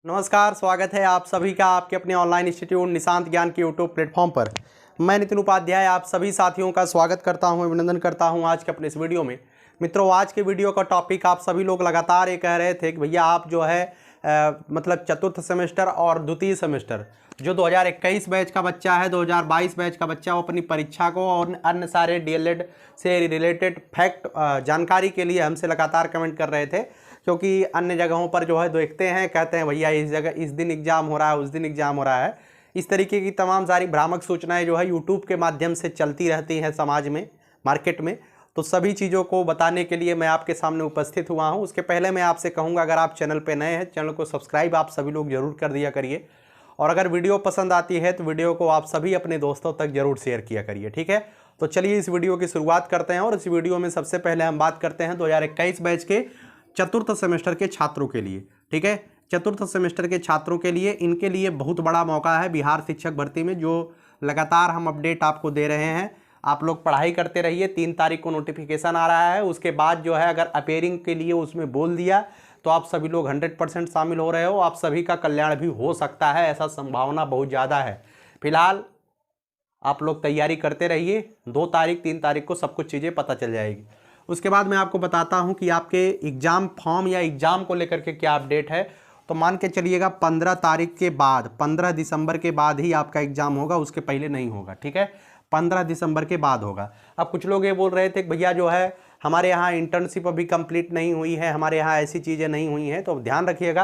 नमस्कार, स्वागत है आप सभी का आपके अपने ऑनलाइन इंस्टीट्यूट निशांत ज्ञान के यूट्यूब प्लेटफॉर्म पर। मैं नितिन उपाध्याय आप सभी साथियों का स्वागत करता हूं, अभिनंदन करता हूं आज के अपने इस वीडियो में। मित्रों, आज के वीडियो का टॉपिक आप सभी लोग लगातार ये कह रहे थे कि भैया आप जो है मतलब चतुर्थ सेमेस्टर और द्वितीय सेमेस्टर जो 2021 बैच का बच्चा है, 2022 बैच का बच्चा, वो अपनी परीक्षा को और अन्य सारे डीएलएड से रिलेटेड फैक्ट जानकारी के लिए हमसे लगातार कमेंट कर रहे थे, क्योंकि अन्य जगहों पर जो है देखते हैं, कहते हैं भैया इस जगह इस दिन एग्ज़ाम हो रहा है, उस दिन एग्ज़ाम हो रहा है। इस तरीके की तमाम सारी भ्रामक सूचनाएं जो है यूट्यूब के माध्यम से चलती रहती हैं समाज में, मार्केट में। तो सभी चीज़ों को बताने के लिए मैं आपके सामने उपस्थित हुआ हूं। उसके पहले मैं आपसे कहूंगा, अगर आप चैनल पे नए हैं, चैनल को सब्सक्राइब आप सभी लोग जरूर कर दिया करिए, और अगर वीडियो पसंद आती है तो वीडियो को आप सभी अपने दोस्तों तक जरूर शेयर किया करिए, ठीक है। तो चलिए इस वीडियो की शुरुआत करते हैं, और इस वीडियो में सबसे पहले हम बात करते हैं 2021 बैच के चतुर्थ सेमेस्टर के छात्रों के लिए, ठीक है। चतुर्थ सेमेस्टर के छात्रों के लिए, इनके लिए बहुत बड़ा मौका है बिहार शिक्षक भर्ती में, जो लगातार हम अपडेट आपको दे रहे हैं। आप लोग पढ़ाई करते रहिए। 3 तारीख को नोटिफिकेशन आ रहा है, उसके बाद जो है अगर अपेयरिंग के लिए उसमें बोल दिया तो आप सभी लोग 100% शामिल हो रहे हो, आप सभी का कल्याण भी हो सकता है, ऐसा संभावना बहुत ज़्यादा है। फिलहाल आप लोग तैयारी करते रहिए, 2 तारीख 3 तारीख को सब कुछ चीज़ें पता चल जाएगी। उसके बाद मैं आपको बताता हूं कि आपके एग्ज़ाम फॉर्म या एग्ज़ाम को लेकर के क्या अपडेट है। तो मान के चलिएगा 15 तारीख के बाद, 15 दिसंबर के बाद ही आपका एग्ज़ाम होगा, उसके पहले नहीं होगा, ठीक है। 15 दिसंबर के बाद होगा। अब कुछ लोग ये बोल रहे थे कि भैया जो है हमारे यहाँ इंटर्नशिप अभी कंप्लीट नहीं हुई है, हमारे यहाँ ऐसी चीज़ें नहीं हुई हैं। तो ध्यान रखिएगा,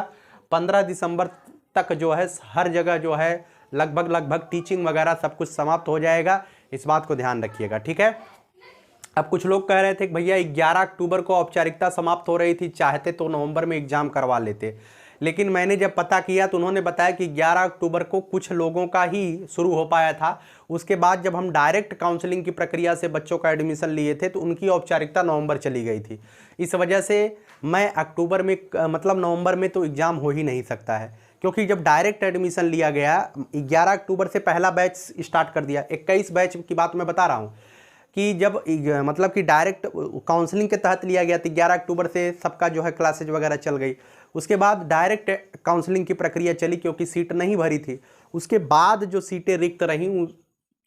15 दिसंबर तक जो है हर जगह जो है लगभग टीचिंग वगैरह सब कुछ समाप्त हो जाएगा, इस बात को ध्यान रखिएगा, ठीक है। अब कुछ लोग कह रहे थे कि भैया 11 अक्टूबर को औपचारिकता समाप्त हो रही थी, चाहते तो नवंबर में एग्ज़ाम करवा लेते। लेकिन मैंने जब पता किया तो उन्होंने बताया कि 11 अक्टूबर को कुछ लोगों का ही शुरू हो पाया था। उसके बाद जब हम डायरेक्ट काउंसलिंग की प्रक्रिया से बच्चों का एडमिशन लिए थे तो उनकी औपचारिकता नवंबर चली गई थी। इस वजह से मैं अक्टूबर में मतलब नवंबर में तो एग्ज़ाम हो ही नहीं सकता है, क्योंकि जब डायरेक्ट एडमिशन लिया गया 11 अक्टूबर से पहला बैच स्टार्ट कर दिया। 21 बैच की बात मैं बता रहा हूँ कि जब मतलब कि डायरेक्ट काउंसलिंग के तहत लिया गया तो 11 अक्टूबर से सबका जो है क्लासेज वगैरह चल गई। उसके बाद डायरेक्ट काउंसलिंग की प्रक्रिया चली, क्योंकि सीट नहीं भरी थी। उसके बाद जो सीटें रिक्त रहीं,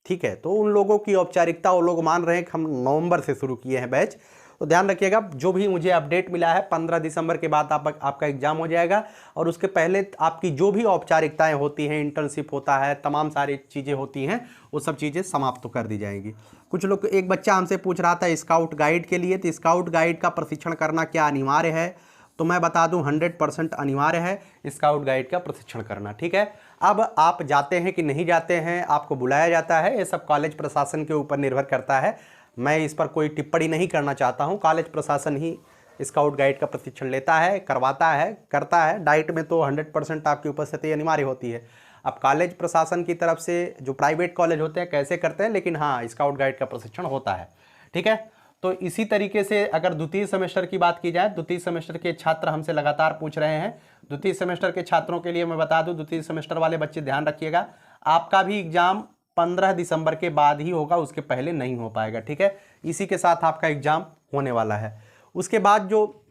ठीक है, तो उन लोगों की औपचारिकता वो लोग मान रहे हैं कि हम नवंबर से शुरू किए हैं बैच। तो ध्यान रखिएगा, जो भी मुझे अपडेट मिला है 15 दिसंबर के बाद आपका एग्ज़ाम हो जाएगा, और उसके पहले आपकी जो भी औपचारिकताएं होती हैं, इंटर्नशिप होता है, तमाम सारी चीज़ें होती हैं, वो सब चीज़ें समाप्त तो कर दी जाएंगी। कुछ लोग, एक बच्चा हमसे पूछ रहा था स्काउट गाइड के लिए, तो स्काउट गाइड का प्रशिक्षण करना क्या अनिवार्य है? तो मैं बता दूं 100% अनिवार्य है स्काउट गाइड का प्रशिक्षण करना, ठीक है। अब आप जाते हैं कि नहीं जाते हैं, आपको बुलाया जाता है, ये सब कॉलेज प्रशासन के ऊपर निर्भर करता है। मैं इस पर कोई टिप्पणी नहीं करना चाहता हूं। कॉलेज प्रशासन ही स्काउट गाइड का प्रशिक्षण लेता है, करवाता है, करता है। डाइट में तो 100% आपकी उपस्थिति अनिवार्य होती है। अब कॉलेज प्रशासन की तरफ से जो प्राइवेट कॉलेज होते हैं कैसे करते हैं, लेकिन हाँ, स्काउट गाइड का प्रशिक्षण होता है, ठीक है। तो इसी तरीके से अगर द्वितीय सेमेस्टर की बात की जाए, द्वितीय सेमेस्टर के छात्र हमसे लगातार पूछ रहे हैं। द्वितीय सेमेस्टर के छात्रों के लिए मैं बता दूं, द्वितीय सेमेस्टर वाले बच्चे ध्यान रखिएगा, आपका भी एग्जाम 15 दिसंबर के बाद ही होगा, उसके पहले नहीं हो पाएगा, ठीक है। इसी के साथ आपका एग्जाम होने वाला है। उसके बाद जो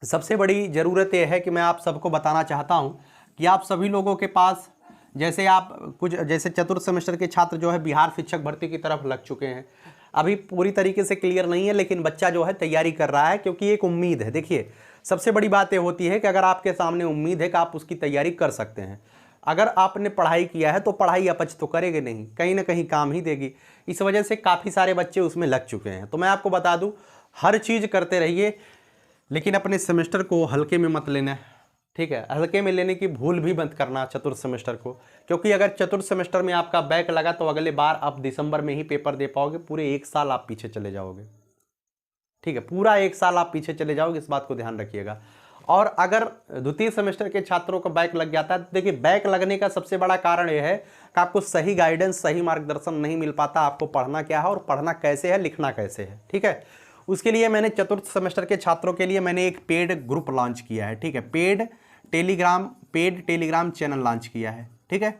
सबसे बड़ी ज़रूरत यह है कि मैं आप सबको बताना चाहता हूँ कि आप सभी लोगों के पास, जैसे आप कुछ जैसे चतुर्थ सेमेस्टर के छात्र जो है बिहार शिक्षक भर्ती की तरफ लग चुके हैं, अभी पूरी तरीके से क्लियर नहीं है, लेकिन बच्चा जो है तैयारी कर रहा है, क्योंकि एक उम्मीद है। देखिए, सबसे बड़ी बात ये होती है कि अगर आपके सामने उम्मीद है कि आप उसकी तैयारी कर सकते हैं। अगर आपने पढ़ाई किया है तो पढ़ाई अपच तो करेगी नहीं, कहीं ना कहीं काम ही देगी। इस वजह से काफ़ी सारे बच्चे उसमें लग चुके हैं। तो मैं आपको बता दूं, हर चीज़ करते रहिए, लेकिन अपने सेमेस्टर को हल्के में मत लेना, ठीक है। हल्के में लेने की भूल भी मत करना चतुर्थ सेमेस्टर को, क्योंकि अगर चतुर्थ सेमेस्टर में आपका बैक लगा तो अगले बार आप दिसंबर में ही पेपर दे पाओगे, पूरे 1 साल आप पीछे चले जाओगे, ठीक है। पूरा 1 साल आप पीछे चले जाओगे, इस बात को ध्यान रखिएगा। और अगर द्वितीय सेमेस्टर के छात्रों को बैक लग जाता है, देखिए बैक लगने का सबसे बड़ा कारण यह है कि आपको सही गाइडेंस, सही मार्गदर्शन नहीं मिल पाता, आपको पढ़ना क्या है और पढ़ना कैसे है, लिखना कैसे है, ठीक है। उसके लिए मैंने चतुर्थ सेमेस्टर के छात्रों के लिए मैंने एक पेड ग्रुप लॉन्च किया है, ठीक है। पेड टेलीग्राम चैनल लॉन्च किया है, ठीक है।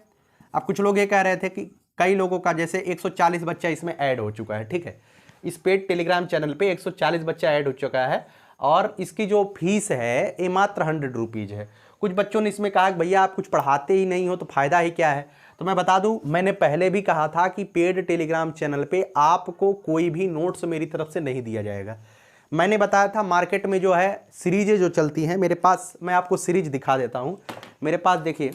अब कुछ लोग ये कह रहे थे कि कई लोगों का जैसे 140 बच्चा इसमें ऐड हो चुका है, ठीक है। इस पेड टेलीग्राम चैनल पे 140 बच्चा ऐड हो चुका है, और इसकी जो फीस है ये मात्र 100 रुपीज़ है। कुछ बच्चों ने इसमें कहा कि भैया आप कुछ पढ़ाते ही नहीं हो तो फ़ायदा ही क्या है। तो मैं बता दूं, मैंने पहले भी कहा था कि पेड टेलीग्राम चैनल पे आपको कोई भी नोट्स मेरी तरफ से नहीं दिया जाएगा। मैंने बताया था मार्केट में जो है सीरीजें जो चलती हैं मेरे पास, मैं आपको सीरीज दिखा देता हूं। मेरे पास देखिए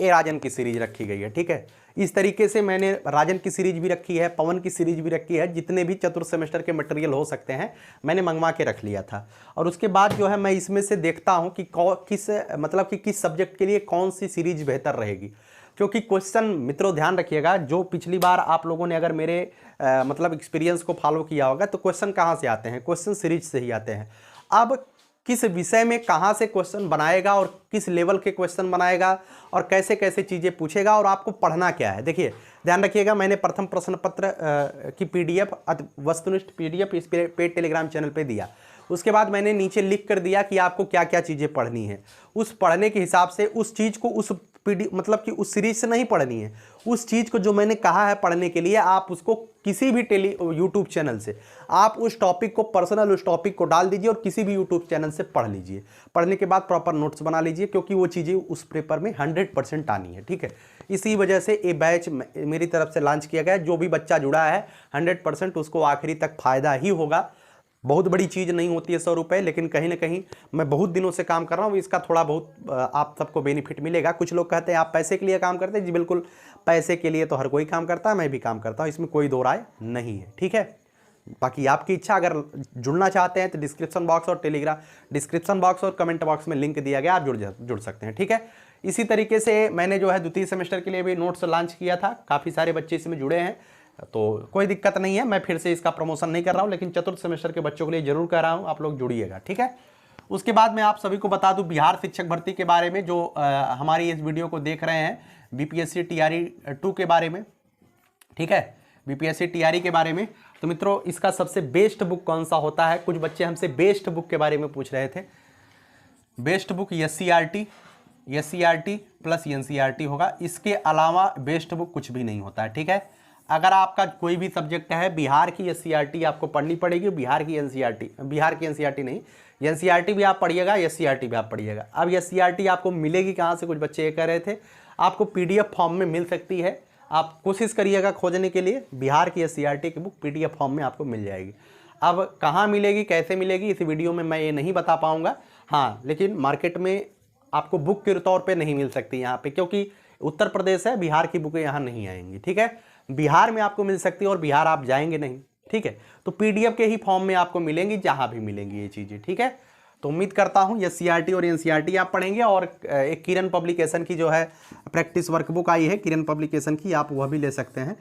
ए राजन की सीरीज रखी गई है, ठीक है। इस तरीके से मैंने राजन की सीरीज भी रखी है, पवन की सीरीज भी रखी है, जितने भी चतुर्थ सेमेस्टर के मटेरियल हो सकते हैं मैंने मंगवा के रख लिया था। और उसके बाद जो है मैं इसमें से देखता हूं कि किस सब्जेक्ट के लिए कौन सी सीरीज बेहतर रहेगी। क्योंकि क्वेश्चन मित्रों ध्यान रखिएगा, जो पिछली बार आप लोगों ने अगर मेरे एक्सपीरियंस को फॉलो किया होगा तो क्वेश्चन कहाँ से आते हैं, क्वेश्चन सीरीज से ही आते हैं। अब किस विषय में कहाँ से क्वेश्चन बनाएगा और किस लेवल के क्वेश्चन बनाएगा और कैसे कैसे चीज़ें पूछेगा और आपको पढ़ना क्या है, देखिए ध्यान रखिएगा। मैंने प्रथम प्रश्न पत्र की PDF वस्तुनिष्ठ PDF इस पेड टेलीग्राम चैनल पे दिया। उसके बाद मैंने नीचे लिख कर दिया कि आपको क्या क्या चीज़ें पढ़नी है। उस पढ़ने के हिसाब से उस चीज़ को उस उस सीरीज से नहीं पढ़नी है, उस चीज़ को जो मैंने कहा है पढ़ने के लिए आप उसको किसी भी यूट्यूब चैनल से आप उस टॉपिक को पर्सनल उस टॉपिक को डाल दीजिए और किसी भी यूट्यूब चैनल से पढ़ लीजिए। पढ़ने के बाद प्रॉपर नोट्स बना लीजिए, क्योंकि वो चीज़ें उस पेपर में 100% आनी है, ठीक है। इसी वजह से ये बैच मेरी तरफ से लॉन्च किया गया। जो भी बच्चा जुड़ा है 100% उसको आखिरी तक फ़ायदा ही होगा। बहुत बड़ी चीज़ नहीं होती है 100 रुपये, लेकिन कहीं ना कहीं मैं बहुत दिनों से काम कर रहा हूँ, इसका थोड़ा बहुत आप सबको बेनिफिट मिलेगा। कुछ लोग कहते हैं आप पैसे के लिए काम करते हैं, जी बिल्कुल, पैसे के लिए तो हर कोई काम करता है, मैं भी काम करता हूँ, इसमें कोई दो राय नहीं है, ठीक है। बाकी आपकी इच्छा, अगर जुड़ना चाहते हैं तो डिस्क्रिप्शन बॉक्स और कमेंट बॉक्स में लिंक दिया गया, आप जुड़ सकते हैं, ठीक है। इसी तरीके से मैंने जो है द्वितीय सेमेस्टर के लिए भी नोट्स लॉन्च किया था, काफ़ी सारे बच्चे इसमें जुड़े हैं, तो कोई दिक्कत नहीं है। मैं फिर से इसका प्रमोशन नहीं कर रहा हूँ, लेकिन चतुर्थ सेमेस्टर के बच्चों के लिए जरूर कर रहा हूँ, आप लोग जुड़िएगा, ठीक है। उसके बाद मैं आप सभी को बता दूं बिहार शिक्षक भर्ती के बारे में, जो हमारी इस वीडियो को देख रहे हैं, BPSC TRE 2 के बारे में, ठीक है, BPSC TRE के बारे में। तो मित्रों, इसका सबसे बेस्ट बुक कौन सा होता है, कुछ बच्चे हमसे बेस्ट बुक के बारे में पूछ रहे थे। Best book SCRT plus NCERT होगा, इसके अलावा बेस्ट बुक कुछ भी नहीं होता है, ठीक है। अगर आपका कोई भी सब्जेक्ट है, बिहार की SCRT आपको पढ़नी पड़ेगी, बिहार की NCERT नहीं, NCERT भी आप पढ़िएगा, SCRT भी आप पढ़िएगा। अब SCRT आपको मिलेगी कहाँ से, कुछ बच्चे ये कह रहे थे, आपको PDF फॉर्म में मिल सकती है, आप कोशिश करिएगा खोजने के लिए। बिहार की SCRT की बुक PDF फॉर्म में आपको मिल जाएगी। अब कहाँ मिलेगी, कैसे मिलेगी, इस वीडियो में मैं ये नहीं बता पाऊँगा, हाँ, लेकिन मार्केट में आपको बुक के तौर पर नहीं मिल सकती यहाँ पर, क्योंकि उत्तर प्रदेश है, बिहार की बुकें यहाँ नहीं आएंगी, ठीक है। बिहार में आपको मिल सकती है और बिहार आप जाएंगे नहीं, ठीक है, तो PDF के ही फॉर्म में आपको मिलेंगी, जहां भी मिलेंगी ये चीज़ें, ठीक है। तो उम्मीद करता हूं SCRT और NCERT आप पढ़ेंगे, और एक किरण पब्लिकेशन की जो है प्रैक्टिस वर्कबुक आई है किरण पब्लिकेशन की, आप वह भी ले सकते हैं।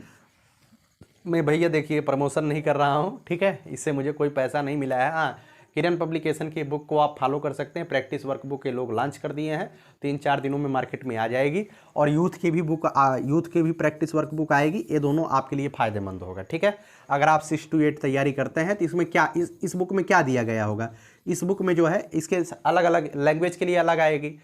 मैं भैया देखिए प्रमोशन नहीं कर रहा हूँ, ठीक है, इससे मुझे कोई पैसा नहीं मिला है। हाँ, किरण पब्लिकेशन की बुक को आप फॉलो कर सकते हैं, प्रैक्टिस वर्क बुक के लोग लॉन्च कर दिए हैं, 3-4 दिनों में मार्केट में आ जाएगी। और यूथ की भी प्रैक्टिस वर्क बुक आएगी, ये दोनों आपके लिए फ़ायदेमंद होगा, ठीक है। अगर आप 6 to 8 तैयारी करते हैं तो इसमें क्या इस बुक में क्या दिया गया होगा, इस बुक में जो है इसके अलग अलग लैंग्वेज के लिए अलग आएगी,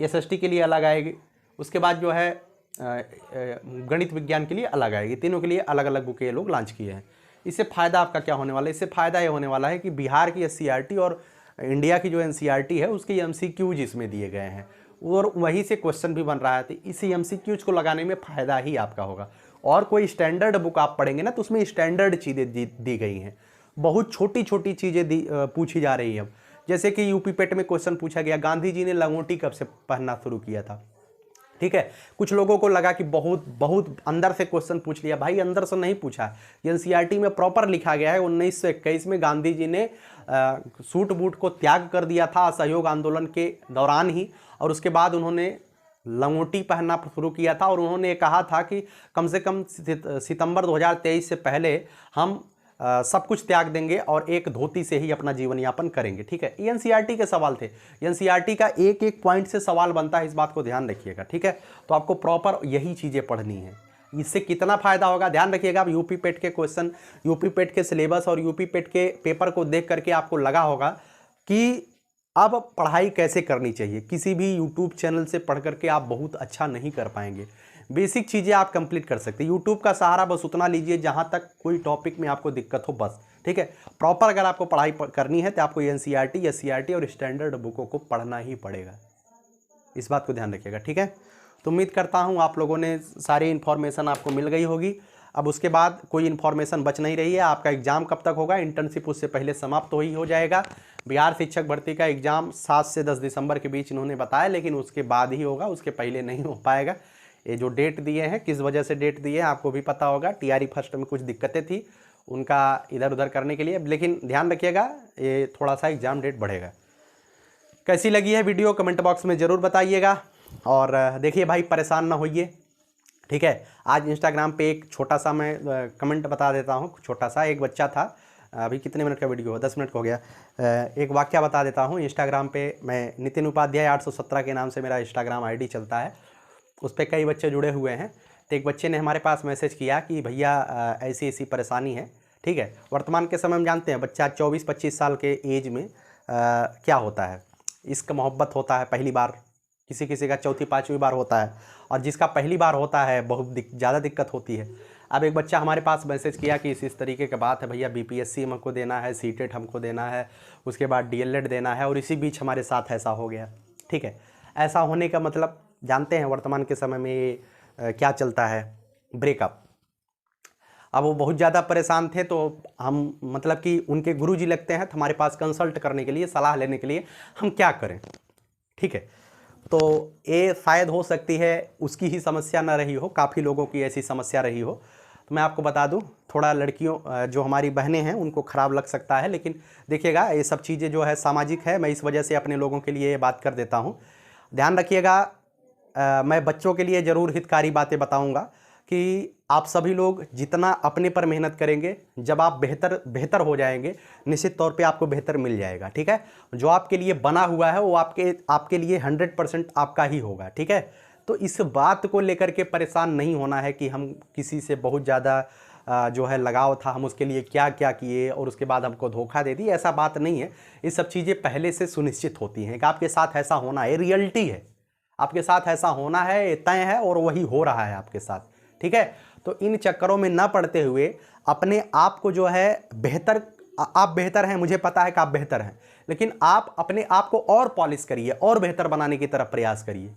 SST के लिए अलग आएगी, उसके बाद जो है गणित विज्ञान के लिए अलग आएगी, तीनों के लिए अलग अलग बुक ये लोग लॉन्च किए हैं। इससे फ़ायदा आपका क्या होने वाला है, इससे फ़ायदा ये होने वाला है कि बिहार की SCRT और इंडिया की जो NCERT है उसके MCQs इसमें दिए गए हैं, और वहीं से क्वेश्चन भी बन रहा है, तो इसी MCQs को लगाने में फ़ायदा ही आपका होगा। और कोई स्टैंडर्ड बुक आप पढ़ेंगे ना तो उसमें स्टैंडर्ड चीज़ें दी गई हैं, बहुत छोटी छोटी चीज़ें पूछी जा रही हैं। अब जैसे कि यूपी पेट में क्वेश्चन पूछा गया, गांधी जी ने लंगोटी कब से पहनना शुरू किया था, ठीक है। कुछ लोगों को लगा कि बहुत अंदर से क्वेश्चन पूछ लिया, भाई अंदर से नहीं पूछा, NCERT में प्रॉपर लिखा गया है 1921 में गांधी जी ने सूट बूट को त्याग कर दिया था असहयोग आंदोलन के दौरान ही, और उसके बाद उन्होंने लंगोटी पहनना शुरू किया था, और उन्होंने कहा था कि कम से कम सितंबर 2023 से पहले हम सब कुछ त्याग देंगे और एक धोती से ही अपना जीवन यापन करेंगे, ठीक है। ये NCERT के सवाल थे, NCERT का एक एक पॉइंट से सवाल बनता है, इस बात को ध्यान रखिएगा, ठीक है। तो आपको प्रॉपर यही चीज़ें पढ़नी है। इससे कितना फ़ायदा होगा ध्यान रखिएगा। आप यूपी पेट के क्वेश्चन, यूपी पेट के सिलेबस और यूपी पेट के पेपर को देख करके आपको लगा होगा कि अब पढ़ाई कैसे करनी चाहिए। किसी भी यूट्यूब चैनल से पढ़ करके आप बहुत अच्छा नहीं कर पाएंगे, बेसिक चीज़ें आप कंप्लीट कर सकते हैं। यूट्यूब का सहारा बस उतना लीजिए जहाँ तक कोई टॉपिक में आपको दिक्कत हो, बस, ठीक है। प्रॉपर अगर आपको पढ़ाई करनी है तो आपको NCERT, SCRT और स्टैंडर्ड बुकों को पढ़ना ही पड़ेगा, इस बात को ध्यान रखिएगा, ठीक है। तो उम्मीद करता हूँ आप लोगों ने सारी इन्फॉर्मेशन आपको मिल गई होगी। अब उसके बाद कोई इन्फॉर्मेशन बच नहीं रही है। आपका एग्ज़ाम कब तक होगा, इंटर्नशिप उससे पहले समाप्त तो ही हो जाएगा। बिहार शिक्षक भर्ती का एग्ज़ाम 7 से 10 दिसंबर के बीच इन्होंने बताया, लेकिन उसके बाद ही होगा, उसके पहले नहीं हो पाएगा। ये जो डेट दिए हैं, किस वजह से डेट दिए हैं आपको भी पता होगा। टीआरई फर्स्ट में कुछ दिक्कतें थी उनका इधर उधर करने के लिए, लेकिन ध्यान रखिएगा ये थोड़ा सा एग्ज़ाम डेट बढ़ेगा। कैसी लगी है वीडियो कमेंट बॉक्स में ज़रूर बताइएगा। और देखिए भाई, परेशान ना होइए, ठीक है। आज इंस्टाग्राम पे एक छोटा सा मैं कमेंट बता देता हूँ। छोटा सा एक बच्चा था, अभी कितने मिनट का वीडियो हो, 10 मिनट का हो गया। एक वाक्य बता देता हूँ। इंस्टाग्राम पे मैं नितिन उपाध्याय 817 के नाम से मेरा इंस्टाग्राम आईडी चलता है, उस पर कई बच्चे जुड़े हुए हैं। तो एक बच्चे ने हमारे पास मैसेज किया कि भैया ऐसी ऐसी परेशानी है, ठीक है। वर्तमान के समय में जानते हैं बच्चा 24-25 साल के एज में क्या होता है, इश्क मोहब्बत होता है पहली बार, किसी किसी का चौथी पाँचवीं बार होता है, और जिसका पहली बार होता है बहुत ज़्यादा दिक्कत होती है। अब एक बच्चा हमारे पास मैसेज किया कि इस तरीके की बात है भैया, बीपीएससी हमको देना है, सीटेट हमको देना है, उसके बाद डीएलएड देना है, और इसी बीच हमारे साथ ऐसा हो गया, ठीक है। ऐसा होने का मतलब जानते हैं वर्तमान के समय में क्या चलता है, ब्रेकअप। अब वो बहुत ज़्यादा परेशान थे, तो हम मतलब कि उनके गुरुजी लगते हैं, तो हमारे पास कंसल्ट करने के लिए, सलाह लेने के लिए हम क्या करें, ठीक है। तो ये शायद हो सकती है उसकी ही समस्या ना रही हो, काफ़ी लोगों की ऐसी समस्या रही हो। तो मैं आपको बता दूं, थोड़ा लड़कियों जो हमारी बहनें हैं उनको ख़राब लग सकता है, लेकिन देखिएगा ये सब चीज़ें जो है सामाजिक है। मैं इस वजह से अपने लोगों के लिए ये बात कर देता हूँ। ध्यान रखिएगा, मैं बच्चों के लिए ज़रूर हितकारी बातें बताऊँगा कि आप सभी लोग जितना अपने पर मेहनत करेंगे, जब आप बेहतर हो जाएंगे, निश्चित तौर पे आपको बेहतर मिल जाएगा, ठीक है। जो आपके लिए बना हुआ है वो आपके लिए 100% आपका ही होगा, ठीक है। तो इस बात को लेकर के परेशान नहीं होना है कि हम किसी से बहुत ज़्यादा जो है लगाव था, हम उसके लिए क्या क्या किए और उसके बाद हमको धोखा दे दी, ऐसा बात नहीं है। ये सब चीज़ें पहले से सुनिश्चित होती हैं कि आपके साथ ऐसा होना है, रियलिटी है, आपके साथ ऐसा होना है, ये तय है और वही हो रहा है आपके साथ, ठीक है। तो इन चक्करों में ना पड़ते हुए अपने आप को जो है आप बेहतर हैं, मुझे पता है कि आप बेहतर हैं, लेकिन आप अपने आप को और पॉलिश करिए और बेहतर बनाने की तरफ प्रयास करिए,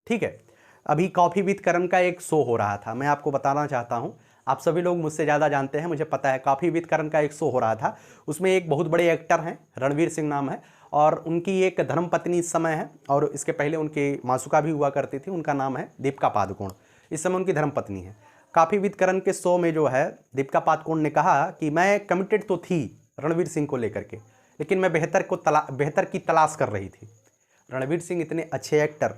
ठीक है। अभी कॉफ़ी विद करण का एक शो हो रहा था, मैं आपको बताना चाहता हूं, आप सभी लोग मुझसे ज़्यादा जानते हैं, मुझे पता है। कॉफ़ी विद करण का एक शो हो रहा था, उसमें एक बहुत बड़े एक्टर हैं, रणवीर सिंह नाम है, और उनकी एक धर्मपत्नी इस समय है, और इसके पहले उनकी मासूका भी हुआ करती थी, उनका नाम है दीपिका पादुकोण, इस समय उनकी धर्मपत्नी है। कॉफ़ी विद करण के शो में जो है दीपिका पादुकोण ने कहा कि मैं कमिटेड तो थी रणवीर सिंह को लेकर के, लेकिन मैं बेहतर की तलाश कर रही थी। रणवीर सिंह इतने अच्छे एक्टर,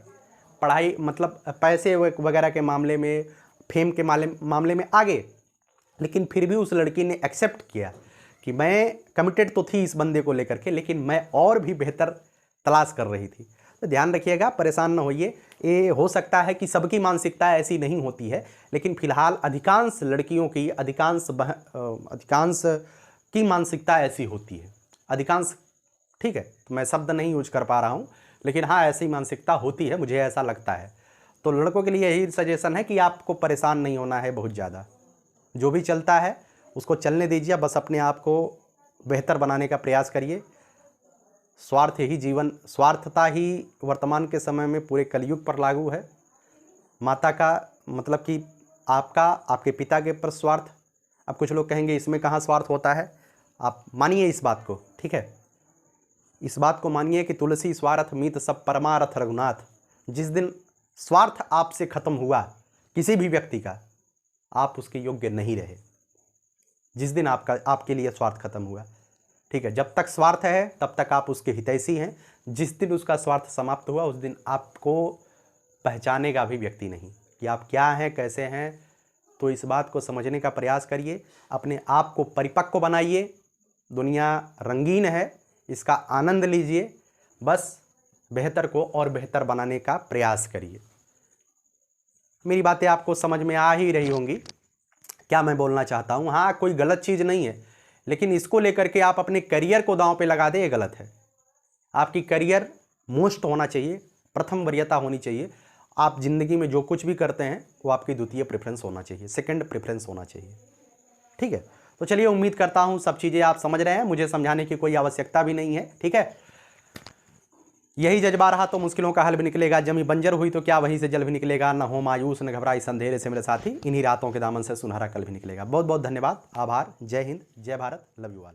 पढ़ाई मतलब पैसे वगैरह के मामले में, फेम के मामले में आगे, लेकिन फिर भी उस लड़की ने एक्सेप्ट किया कि मैं कमिटेड तो थी इस बंदे को लेकर के, लेकिन मैं और भी बेहतर तलाश कर रही थी। तो ध्यान रखिएगा, परेशान ना होइए। ये हो सकता है कि सबकी मानसिकता ऐसी नहीं होती है, लेकिन फिलहाल अधिकांश लड़कियों की, अधिकांश की मानसिकता ऐसी होती है, अधिकांश, ठीक है। तो मैं शब्द नहीं यूज कर पा रहा हूँ, लेकिन हाँ ऐसी मानसिकता होती है, मुझे ऐसा लगता है। तो लड़कों के लिए यही सजेशन है कि आपको परेशान नहीं होना है बहुत ज़्यादा, जो भी चलता है उसको चलने दीजिए, बस अपने आप को बेहतर बनाने का प्रयास करिए। स्वार्थता ही वर्तमान के समय में पूरे कलयुग पर लागू है। माता का मतलब कि आपके पिता के पर स्वार्थ, अब कुछ लोग कहेंगे इसमें कहाँ स्वार्थ होता है, आप मानिए इस बात को, ठीक है। इस बात को मानिए कि तुलसी स्वार्थ मीत सब परमार्थ रघुनाथ। जिस दिन स्वार्थ आपसे खत्म हुआ किसी भी व्यक्ति का, आप उसके योग्य नहीं रहे, जिस दिन आपके लिए स्वार्थ खत्म हुआ, ठीक है। जब तक स्वार्थ है तब तक आप उसके हितैषी हैं, जिस दिन उसका स्वार्थ समाप्त हुआ उस दिन आपको पहचानेगा भी व्यक्ति नहीं कि आप क्या हैं, कैसे हैं। तो इस बात को समझने का प्रयास करिए, अपने आप को परिपक्व बनाइए। दुनिया रंगीन है, इसका आनंद लीजिए, बस बेहतर को और बेहतर बनाने का प्रयास करिए। मेरी बातें आपको समझ में आ ही रही होंगी क्या मैं बोलना चाहता हूँ। हाँ, कोई गलत चीज़ नहीं है, लेकिन इसको लेकर के आप अपने करियर को दांव पे लगा दें, ये गलत है। आपकी करियर मोस्ट होना चाहिए, प्रथम वरीयता होनी चाहिए। आप ज़िंदगी में जो कुछ भी करते हैं वो आपकी द्वितीय प्रेफरेंस होना चाहिए, सेकंड प्रेफरेंस होना चाहिए, ठीक है। तो चलिए, उम्मीद करता हूँ सब चीज़ें आप समझ रहे हैं, मुझे समझाने की कोई आवश्यकता भी नहीं है, ठीक है। यही जज्बा रहा तो मुश्किलों का हल भी निकलेगा। जमी बंजर हुई तो क्या वहीं से जल भी निकलेगा। न हो मायूस न घबराई अंधेरे से मेरे साथी, इन्हीं रातों के दामन से सुनहरा कल भी निकलेगा। बहुत बहुत धन्यवाद, आभार। जय हिंद, जय भारत, लव यू ऑल।